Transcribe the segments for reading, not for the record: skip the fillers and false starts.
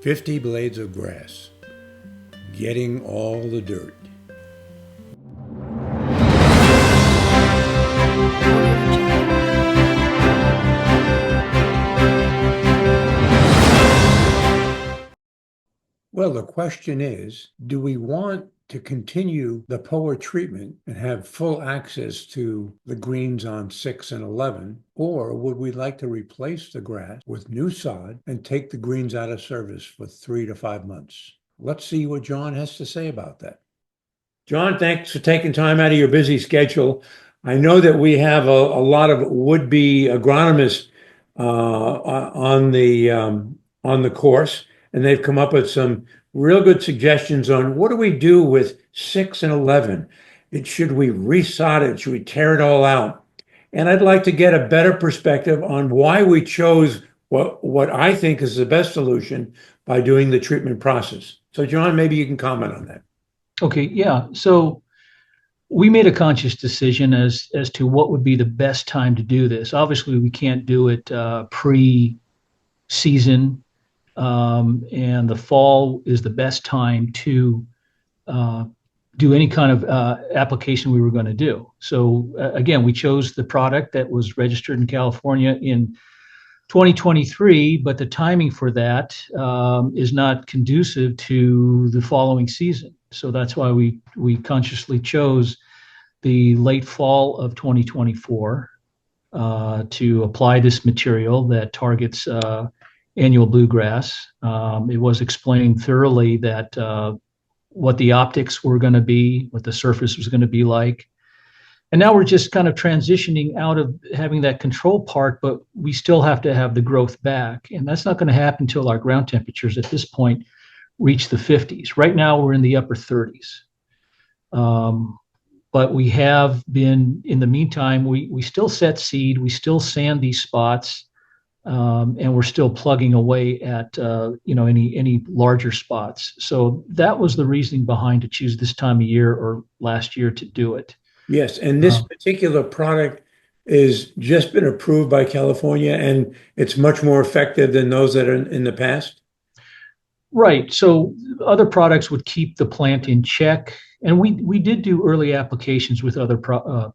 50 blades of grass, getting all the dirt. Well, the question is, do we want to continue the Poa treatment and have full access to the greens on 6 and 11, or would we like to replace the grass with new sod and take the greens out of service for 3 to 5 months? Let's see what John has to say about that. John, thanks for taking time out of your busy schedule. I know that we have a lot of would-be agronomists on the course, and they've come up with some real good suggestions on what do we do with 6 and 11. Should we resod it? Should we tear it all out? And I'd like to get a better perspective on why we chose what I think is the best solution by doing the treatment process. So, John, maybe you can comment on that. Okay, yeah. So we made a conscious decision as to what would be the best time to do this. Obviously, we can't do it pre-season, and the fall is the best time to do any kind of application we were going to do. So again, we chose the product that was registered in California in 2023, but the timing for that is not conducive to the following season. So that's why we consciously chose the late fall of 2024 to apply this material that targets annual bluegrass. It was explained thoroughly that what the optics were going to be, what the surface was going to be like. And now we're just kind of transitioning out of having that control part, but we still have to have the growth back. And that's not going to happen until our ground temperatures at this point reach the 50s. Right now, we're in the upper 30s. But we have been, in the meantime, we still set seed, we still sand these spots, and we're still plugging away at any larger spots. So that was the reasoning behind to choose this time of year or last year to do it. Yes, and this particular product is just been approved by California, and it's much more effective than those that are in the past. Right. So other products would keep the plant in check, and we did do early applications with other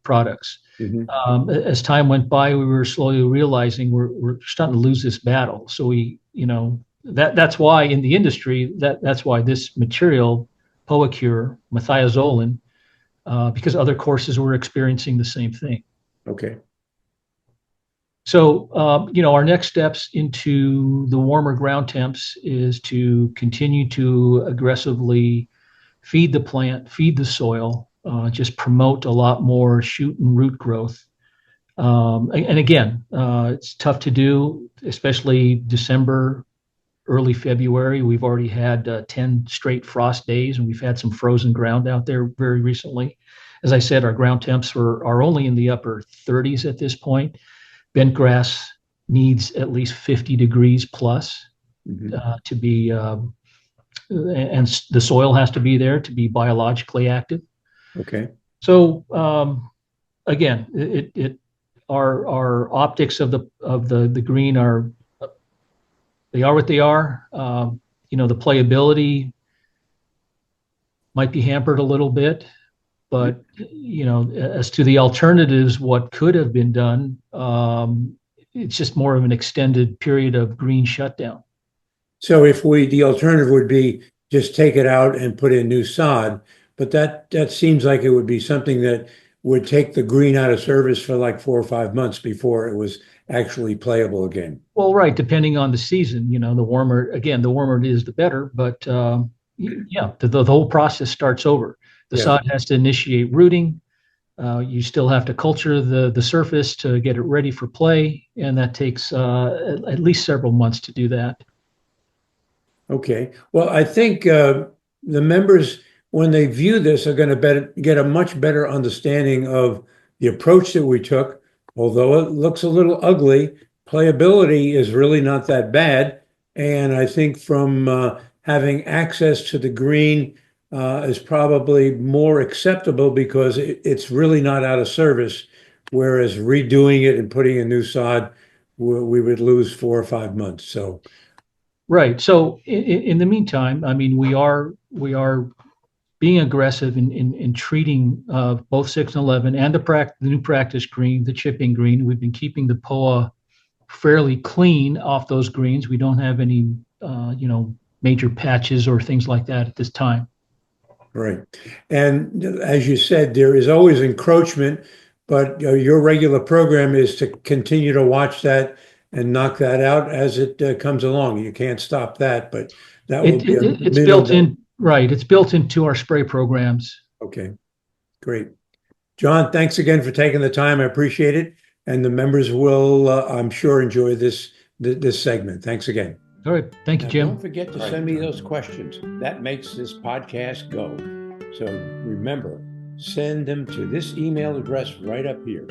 products. Mm-hmm. As time went by, we were slowly realizing we're starting to lose this battle. So that's why in the industry that's why this material, PoaCure, methiozoline, because other courses were experiencing the same thing. Okay. So, our next steps into the warmer ground temps is to continue to aggressively feed the plant, feed the soil, just promote a lot more shoot and root growth. And again, it's tough to do, especially December, early February. We've already had 10 straight frost days, and we've had some frozen ground out there very recently. As I said, our ground temps are only in the upper 30s at this point. Bent grass needs at least 50 degrees plus to be, and the soil has to be there to be biologically active. Okay. So again, our optics of the green are what they are. The playability might be hampered a little bit. But, as to the alternatives, what could have been done, it's just more of an extended period of green shutdown. So the alternative would be just take it out and put in new sod, but that seems like it would be something that would take the green out of service for like 4 or 5 months before it was actually playable again. Well, right, depending on the season, the warmer it is, the better. But the whole process starts over. The sod has to initiate rooting. You still have to culture the surface to get it ready for play, and that takes at least several months to do that. Okay. Well, I think the members, when they view this, are going to get a much better understanding of the approach that we took. Although it looks a little ugly, playability is really not that bad. And I think from having access to the green is probably more acceptable because it's really not out of service, whereas redoing it and putting a new sod, we would lose 4 or 5 months. So Right. So in the meantime, I mean, we are being aggressive in treating both 6 and 11 and the new practice green, the chipping green. We've been keeping the POA fairly clean off those greens. We don't have any, major patches or things like that at this time. Right. And as you said, there is always encroachment, but your regular program is to continue to watch that and knock that out as it comes along. You can't stop that, but that will be a It's built minimal. in, right? It's built into our spray programs. Okay, great. John, thanks again for taking the time. I appreciate it. And the members will, I'm sure, enjoy this segment. Thanks again. All right. Thank you, Now, don't Jim. forget to send me those questions. That makes this podcast go. So remember, send them to this email address right up here.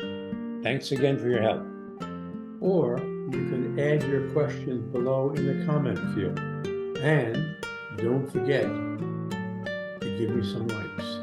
Thanks again for your help. Or you can add your questions below in the comment field. And don't forget to give me some likes.